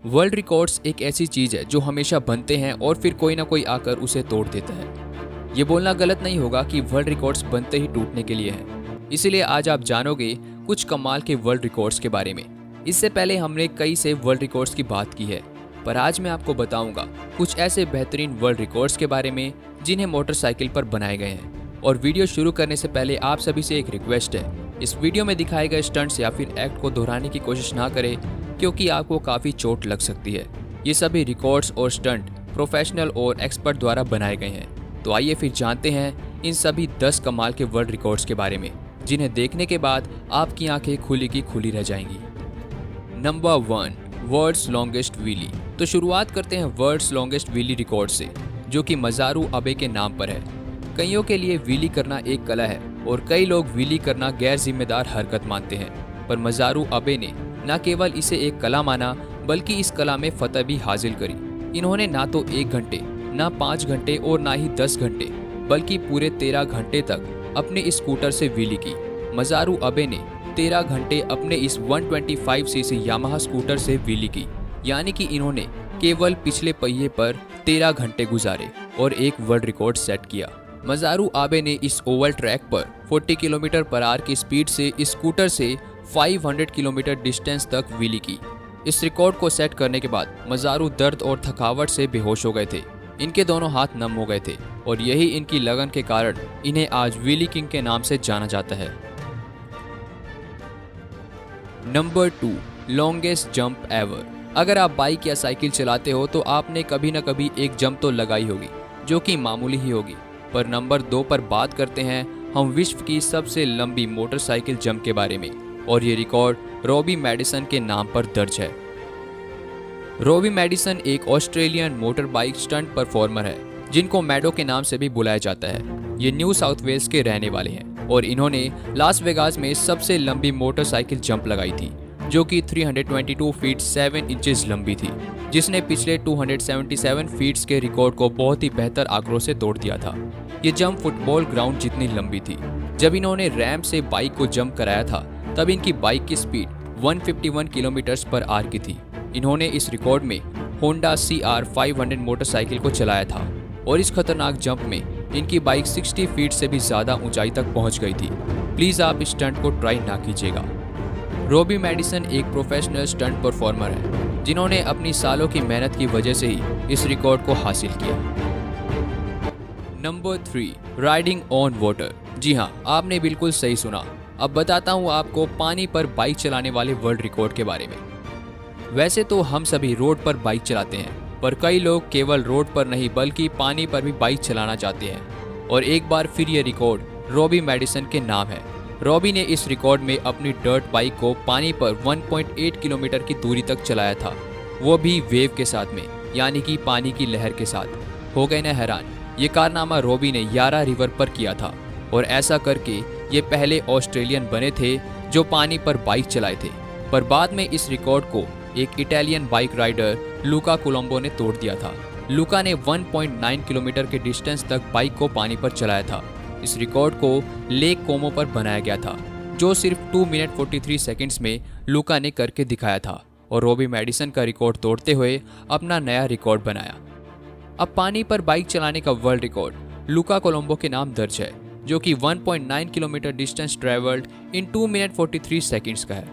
World records एक ऐसी चीज है जो हमेशा बनते हैं और फिर कोई ना कोई आकर उसे तोड़ देता है। ये बोलना गलत नहीं होगा कि वर्ल्ड रिकॉर्ड्स बनते ही टूटने के लिए हैं। इसीलिए आज आप जानोगे कुछ कमाल के वर्ल्ड रिकॉर्ड्स के बारे में। इससे पहले हमने कई से वर्ल्ड रिकॉर्ड्स की बात की है, पर आज मैं आपको बताऊंगा कुछ ऐसे बेहतरीन वर्ल्ड रिकॉर्ड्स के बारे में जिन्हें मोटरसाइकिल पर बनाए गए हैं। और वीडियो शुरू करने से पहले आप सभी से एक रिक्वेस्ट है, इस वीडियो में दिखाए गए स्टंट्स या फिर एक्ट को दोहराने की कोशिश ना करें, क्योंकि आपको काफ़ी चोट लग सकती है। ये सभी रिकॉर्ड्स और स्टंट प्रोफेशनल और एक्सपर्ट द्वारा बनाए गए हैं। तो आइए फिर जानते हैं इन सभी 10 कमाल के वर्ल्ड रिकॉर्ड्स के बारे में, जिन्हें देखने के बाद आपकी आंखें खुली की खुली रह जाएंगी। Number 1, world's longest wheelie. तो शुरुआत करते हैं वर्ल्ड्स लॉन्गेस्ट व्हीली रिकॉर्ड से, जो कि मजारू अबे के नाम पर है। कईयों के लिए व्हीली करना एक कला है और कई लोग व्हीली करना गैर जिम्मेदार हरकत मानते हैं, पर मजारू अबे ने न केवल इसे एक कला माना बल्कि इस कला में फतह भी हासिल करी। इन्होंने ना तो 1 घंटे, ना 5 घंटे और ना ही 10 घंटे बल्कि पूरे 13 घंटे तक अपने इस स्कूटर से व्हीली की। मजारू अबे ने 13 घंटे अपने इस 125 सीसी यामाहा स्कूटर से व्हीली की, यानी कि इन्होंने केवल पिछले पहिए पर 13 घंटे गुजारे और एक वर्ल्ड रिकॉर्ड सेट किया। मजारू आबे ने इस ओवल ट्रैक पर 40 किलोमीटर पर आवर की स्पीड से इस स्कूटर से 500 किलोमीटर डिस्टेंस तक व्हीली की। इस रिकॉर्ड को सेट करने के बाद मजारू दर्द और थकावट से बेहोश हो गए थे। इनके दोनों हाथ नम हो गए थे और यही इनकी लगन के कारण इन्हें आज व्हीली किंग के नाम से जाना जाता है। Number 2, longest jump ever. अगर आप बाइक या साइकिल चलाते हो तो आपने कभी न कभी एक जंप तो लगाई होगी, जो कि मामूली ही होगी। पर नंबर 2 पर बात करते हैं हम विश्व की सबसे लंबी मोटरसाइकिल जंप के बारे में, और ये रिकॉर्ड रॉबी मैडिसन के नाम पर दर्ज है। रॉबी मैडिसन एक Australian motor bike stunt performer है, जिनको मैडो के नाम से भी बुलाया जाता है। ये न्यू साउथ वेल्स के रहने वाले हैं और इन्होंने लास वेगास में सबसे लंबी मोटरसाइकिल जंप लगाई थी, जो कि 322 फीट 7 इंचेस लंबी थी, जिसने पिछले 277 फीट्स के रिकॉर्ड को बहुत ही बेहतर आंकड़ों से तोड़ दिया था। ये जंप फुटबॉल ग्राउंड जितनी लंबी थी। जब इन्होंने रैंप से बाइक को जंप कराया था तब इनकी बाइक की स्पीड 151 किलोमीटर पर आवर की थी। इन्होंने इस रिकॉर्ड में होंडा CR 500 मोटरसाइकिल को चलाया था और इस खतरनाक जंप में इनकी बाइक 60 फीट से भी ज़्यादा ऊंचाई तक पहुंच गई थी। प्लीज़ आप इस स्टंट को ट्राई ना कीजिएगा। रॉबी मैडिसन एक प्रोफेशनल स्टंट परफॉर्मर है, जिन्होंने अपनी सालों की मेहनत की वजह से ही इस रिकॉर्ड को हासिल किया। Number 3, riding on water. जी हाँ, आपने बिल्कुल सही सुना। अब बताता हूँ आपको पानी पर बाइक चलाने वाले वर्ल्ड रिकॉर्ड के बारे में। वैसे तो हम सभी रोड पर बाइक चलाते हैं, पर कई लोग केवल रोड पर नहीं बल्कि पानी पर भी बाइक चलाना चाहते हैं। और एक बार फिर ये रिकॉर्ड रॉबी मैडिसन के नाम है। रॉबी ने इस रिकॉर्ड में अपनी डर्ट बाइक को पानी पर 1.8 किलोमीटर की दूरी तक चलाया था, वो भी वेव के साथ में, यानी कि पानी की लहर के साथ। हो गए ना हैरान? ये कारनामा रॉबी ने यारा रिवर पर किया था और ऐसा करके ये पहले ऑस्ट्रेलियन बने थे जो पानी पर बाइक चलाए थे। पर बाद में इस रिकॉर्ड को एक इटालियन बाइक राइडर लूका कोलंबो ने तोड़ दिया था। लूका ने 1.9 किलोमीटर के डिस्टेंस तक बाइक को पानी पर चलाया था। इस रिकॉर्ड को लेक कोमो पर बनाया गया था, जो सिर्फ 2 मिनट 43 सेकंड्स में लूका ने करके दिखाया था और रॉबी मैडिसन का रिकॉर्ड तोड़ते हुए अपना नया रिकॉर्ड बनाया। अब पानी पर बाइक चलाने का वर्ल्ड रिकॉर्ड लूका कोलंबो के नाम दर्ज है, जो कि 1.9 kilometre distance travelled in 2 minute 43 seconds का है।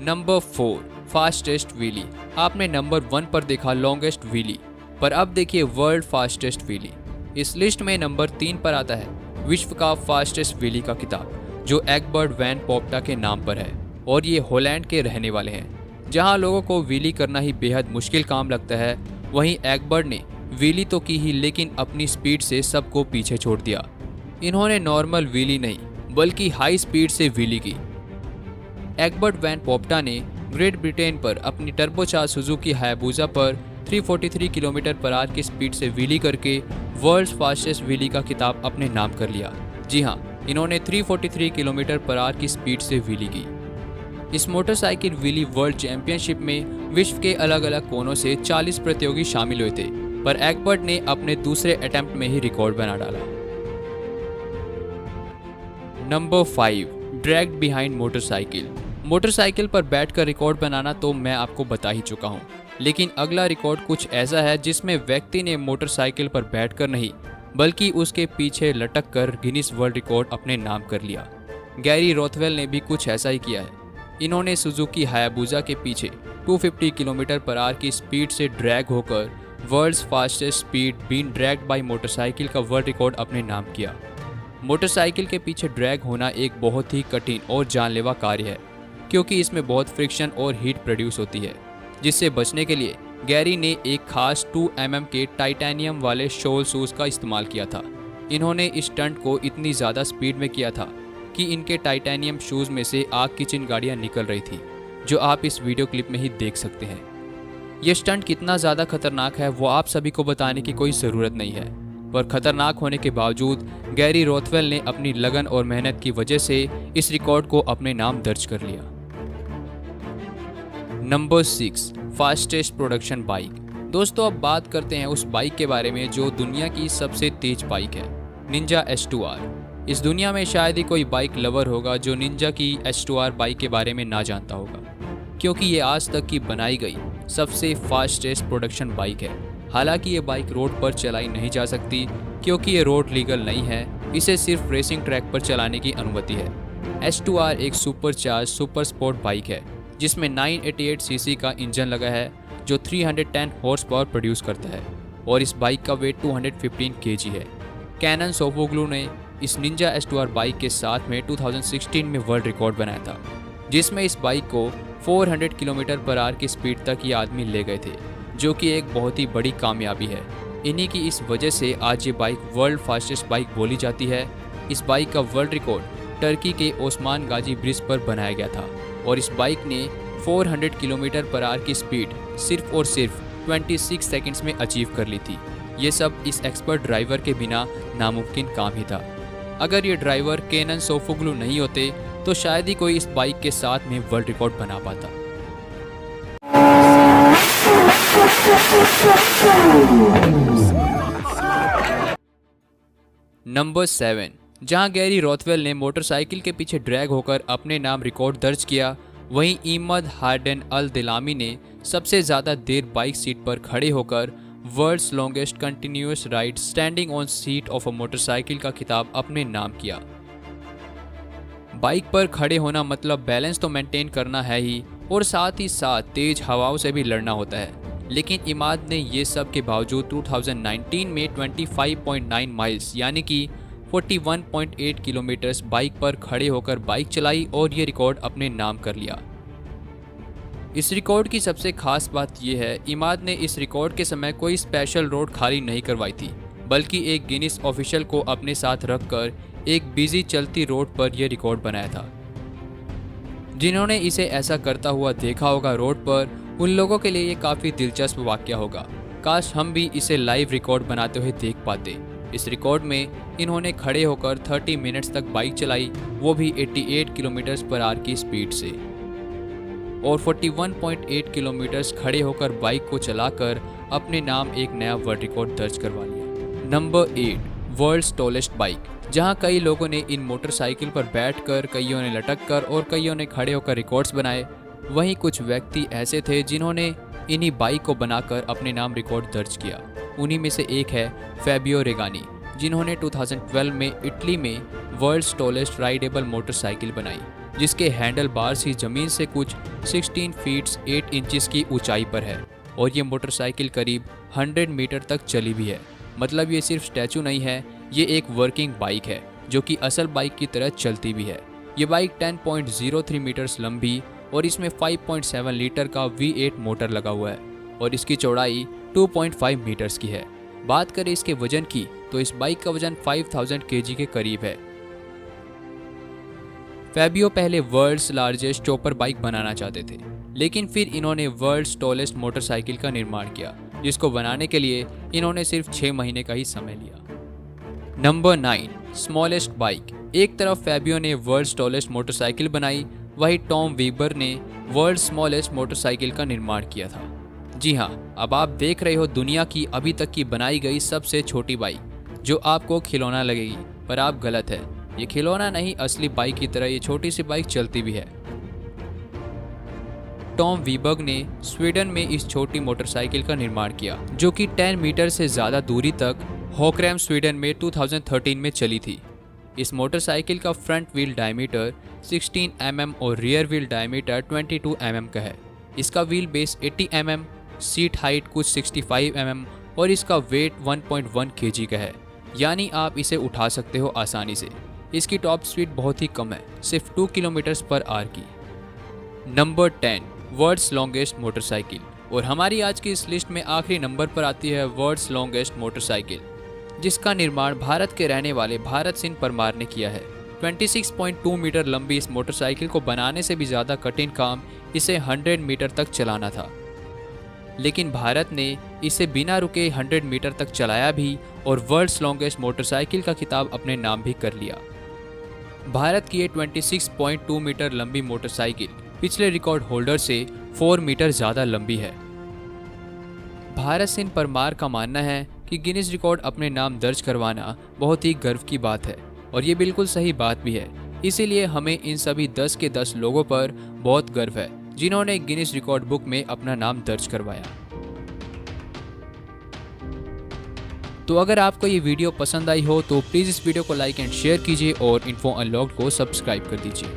Number 4, fastest wheelie. आपने नंबर 1 पर देखा लॉन्गेस्ट व्हीली, पर अब देखिए वर्ल्ड फास्टेस्ट व्हीली। इस लिस्ट में नंबर 3 पर आता है विश्व का फास्टेस्ट व्हीली का खिताब, जो एग्बर्ट वैन पोप्टा के नाम पर है और ये हॉलैंड के रहने वाले हैं। जहां लोगों को व्हीली करना ही बेहद मुश्किल काम लगता है, वहीं एग्बर्ट ने व्हीली तो की ही, लेकिन अपनी स्पीड से सबको पीछे छोड़ दिया। इन्होंने नॉर्मल व्हीली नहीं बल्कि हाई स्पीड से व्हीली की। एग्बर्ट वैन पोप्टा ने ग्रेट ब्रिटेन पर अपनी टर्बोचार्ज सुजुकी हायाबुसा पर 343 किलोमीटर पर आवर की स्पीड से व्हीली करके वर्ल्ड फास्टेस्ट व्हीली का खिताब अपने नाम कर लिया। जी हाँ, इन्होंने 343 किलोमीटर पर आवर की स्पीड से व्हीली की। इस मोटरसाइकिल व्हीली वर्ल्ड चैंपियनशिप में विश्व के अलग अलग कोनों से 40 प्रतियोगी शामिल हुए थे, पर एग्बर्ट ने अपने दूसरे अटेम्प्ट में ही रिकॉर्ड बना डाला। Number 5, dragged behind motorcycle. Motorcycle पर बैठकर रिकॉर्ड बनाना तो मैं आपको बता ही चुका हूँ, लेकिन अगला रिकॉर्ड कुछ ऐसा है जिसमें व्यक्ति ने मोटरसाइकिल पर बैठकर नहीं बल्कि उसके पीछे लटक कर गिनीज वर्ल्ड रिकॉर्ड अपने नाम कर लिया। गैरी रोथवेल ने भी कुछ ऐसा ही किया है। इन्होंने सुजुकी हायाबुसा के पीछे 250 किलोमीटर पर आवर की स्पीड से ड्रैग होकर world's fastest speed been dragged by motorcycle का वर्ल्ड रिकॉर्ड अपने नाम किया। मोटरसाइकिल के पीछे ड्रैग होना एक बहुत ही कठिन और जानलेवा कार्य है, क्योंकि इसमें बहुत फ्रिक्शन और हीट प्रोड्यूस होती है, जिससे बचने के लिए गैरी ने एक खास 2 mm के टाइटेनियम वाले शोल शूज का इस्तेमाल किया था। इन्होंने इस स्टंट को इतनी ज़्यादा स्पीड में किया था कि इनके टाइटेनियम शूज में से आग की चिंगारियां निकल रही थी, जो आप इस वीडियो क्लिप में ही देख सकते हैं। यह स्टंट कितना ज़्यादा खतरनाक है वो आप सभी को बताने की कोई ज़रूरत नहीं है, पर खतरनाक होने के बावजूद गैरी रोथवेल ने अपनी लगन और मेहनत की वजह से इस रिकॉर्ड को अपने नाम दर्ज कर लिया। Number 6, fastest production bike. दोस्तों, अब बात करते हैं उस बाइक के बारे में जो दुनिया की सबसे तेज बाइक है, निंजा H2R। इस दुनिया में शायद ही कोई बाइक लवर होगा जो निंजा की H2R बाइक के बारे में ना जानता होगा, क्योंकि ये आज तक की बनाई गई सबसे फास्टेस्ट प्रोडक्शन बाइक है। हालांकि ये बाइक रोड पर चलाई नहीं जा सकती क्योंकि ये रोड लीगल नहीं है, इसे सिर्फ रेसिंग ट्रैक पर चलाने की अनुमति है। H2R एक सुपरचार्ज सुपर स्पोर्ट बाइक है जिसमें 988 सीसी का इंजन लगा है जो 310 हॉर्स पावर प्रोड्यूस करता है, और इस बाइक का वेट 215 kg है। कैनन सोफोग्लू ने इस निंजा H2R बाइक के साथ में 2016 में वर्ल्ड रिकॉर्ड बनाया था, जिसमें इस बाइक को 400 किलोमीटर पर आवर की स्पीड तक ये आदमी ले गए थे, जो कि एक बहुत ही बड़ी कामयाबी है। इन्हीं की इस वजह से आज ये बाइक वर्ल्ड फास्टेस्ट बाइक बोली जाती है। इस बाइक का वर्ल्ड रिकॉर्ड टर्की के ओस्मान गाजी ब्रिज पर बनाया गया था, और इस बाइक ने 400 किलोमीटर पर आवर की स्पीड सिर्फ और सिर्फ 26 सेकंड्स में अचीव कर ली थी। ये सब इस एक्सपर्ट ड्राइवर के बिना नामुमकिन काम ही था। अगर ये ड्राइवर कैनन सोफोग्लू नहीं होते तो शायद ही कोई इस बाइक के साथ में वर्ल्ड रिकॉर्ड बना पाता। नंबर 7, जहां गैरी रोथवेल ने मोटरसाइकिल के पीछे ड्रैग होकर अपने नाम रिकॉर्ड दर्ज किया, वहीं इमद हार्डन अल दिलामी ने सबसे ज़्यादा देर बाइक सीट पर खड़े होकर world's longest continuous ride standing on seat of a motorcycle का खिताब अपने नाम किया। बाइक पर खड़े होना मतलब बैलेंस तो मेंटेन करना है ही, और साथ ही साथ तेज हवाओं से भी लड़ना होता है। लेकिन इमाद ने ये सब के बावजूद 2019 में 25.9 माइल्स यानी कि 41.8 किलोमीटर्स बाइक पर खड़े होकर बाइक चलाई और ये रिकॉर्ड अपने नाम कर लिया। इस रिकॉर्ड की सबसे खास बात यह है, इमाद ने इस रिकॉर्ड के समय कोई स्पेशल रोड खाली नहीं करवाई थी, बल्कि एक गिनीज ऑफिशियल को अपने साथ रखकर एक बिजी चलती रोड पर यह रिकॉर्ड बनाया था। जिन्होंने इसे ऐसा करता हुआ देखा होगा रोड पर, उन लोगों के लिए ये काफ़ी दिलचस्प वाक़या होगा। काश हम भी इसे लाइव रिकॉर्ड बनाते हुए देख पाते। इस रिकॉर्ड में इन्होंने खड़े होकर 30 मिनट्स तक बाइक चलाई, वो भी 88 किलोमीटर पर आवर की स्पीड से, और 41.8 किलोमीटर्स खड़े होकर बाइक को चलाकर अपने नाम एक नया वर्ल्ड रिकॉर्ड दर्ज करवा लिया। Number 8, world's tallest bike. जहां कई लोगों ने इन मोटरसाइकिल पर बैठकर, कईयों ने लटककर और कईयों ने खड़े होकर रिकॉर्ड्स बनाए, वहीं कुछ व्यक्ति ऐसे थे जिन्होंने इन्हीं बाइक को बनाकर अपने नाम रिकॉर्ड दर्ज किया। उन्हीं में से एक है फैबियो रेगानी, जिन्होंने 2012 में इटली में वर्ल्ड्स टॉलेस्ट राइडेबल मोटरसाइकिल बनाई, जिसके हैंडल बार्स ही ज़मीन से कुछ 16 फीट 8 इंचेस की ऊंचाई पर है, और ये मोटरसाइकिल करीब 100 मीटर तक चली भी है। मतलब ये सिर्फ स्टैचू नहीं है, ये एक वर्किंग बाइक है जो कि असल बाइक की तरह चलती भी है। ये बाइक 10.03 मीटर्स लंबी और इसमें 5.7 लीटर का V8 मोटर लगा हुआ है, और इसकी चौड़ाई 2.5 मीटर्स की है। बात करें इसके वजन की तो इस बाइक का वजन 5000 kg के करीब है। फैबियो पहले वर्ल्ड्स लार्जेस्ट चॉपर बाइक बनाना चाहते थे, लेकिन फिर इन्होंने वर्ल्ड्स टॉलेस्ट मोटरसाइकिल का निर्माण किया, जिसको बनाने के लिए इन्होंने सिर्फ 6 महीने का ही समय लिया। Number 9, smallest bike. एक तरफ फैबियो ने वर्ल्ड्स टॉलेस्ट मोटरसाइकिल बनाई, वहीं टॉम वीबर ने वर्ल्ड स्मॉलेस्ट मोटरसाइकिल का निर्माण किया था। जी हाँ, अब आप देख रहे हो दुनिया की अभी तक की बनाई गई सबसे छोटी बाइक, जो आपको खिलौना लगेगी, पर आप गलत है। ये खिलौना नहीं, असली बाइक की तरह ये छोटी सी बाइक चलती भी है। टॉम वीबर्ग ने स्वीडन में इस छोटी मोटरसाइकिल का निर्माण किया, जो कि 10 मीटर से ज़्यादा दूरी तक होकरैम स्वीडन में 2013 में चली थी। इस मोटरसाइकिल का फ्रंट व्हील डायमीटर 16 mm और रियर व्हील डायमीटर 22 mm का है। इसका wheel base 80 mm, seat height कुछ 65 mm और इसका वेट 1.1 kg का है, यानी आप इसे उठा सकते हो आसानी से। इसकी टॉप स्पीड बहुत ही कम है, सिर्फ 2 km/h की। Number 10, world's longest motorcycle. और हमारी आज की इस लिस्ट में आखिरी नंबर पर आती है वर्ल्ड्स लॉन्गेस्ट मोटरसाइकिल, जिसका निर्माण भारत के रहने वाले भारत सिंह परमार ने किया है। 26.2 मीटर लंबी इस मोटरसाइकिल को बनाने से भी ज़्यादा कठिन काम इसे 100 मीटर तक चलाना था, लेकिन भारत ने इसे बिना रुके 100 मीटर तक चलाया भी और वर्ल्ड्स लॉन्गेस्ट मोटरसाइकिल का खिताब अपने नाम भी कर लिया। भारत की ये 26.2 मीटर लंबी मोटरसाइकिल पिछले रिकॉर्ड होल्डर से 4 मीटर ज़्यादा लंबी है। भारत सिंह परमार का मानना है कि गिनीज रिकॉर्ड अपने नाम दर्ज करवाना बहुत ही गर्व की बात है, और ये बिल्कुल सही बात भी है। इसीलिए हमें इन सभी 10 के 10 लोगों पर बहुत गर्व है जिन्होंने गिनीज रिकॉर्ड बुक में अपना नाम दर्ज करवाया। तो अगर आपको ये वीडियो पसंद आई हो तो प्लीज़ इस वीडियो को लाइक एंड शेयर कीजिए और इन्फो अनलॉक्ड को सब्सक्राइब कर दीजिए।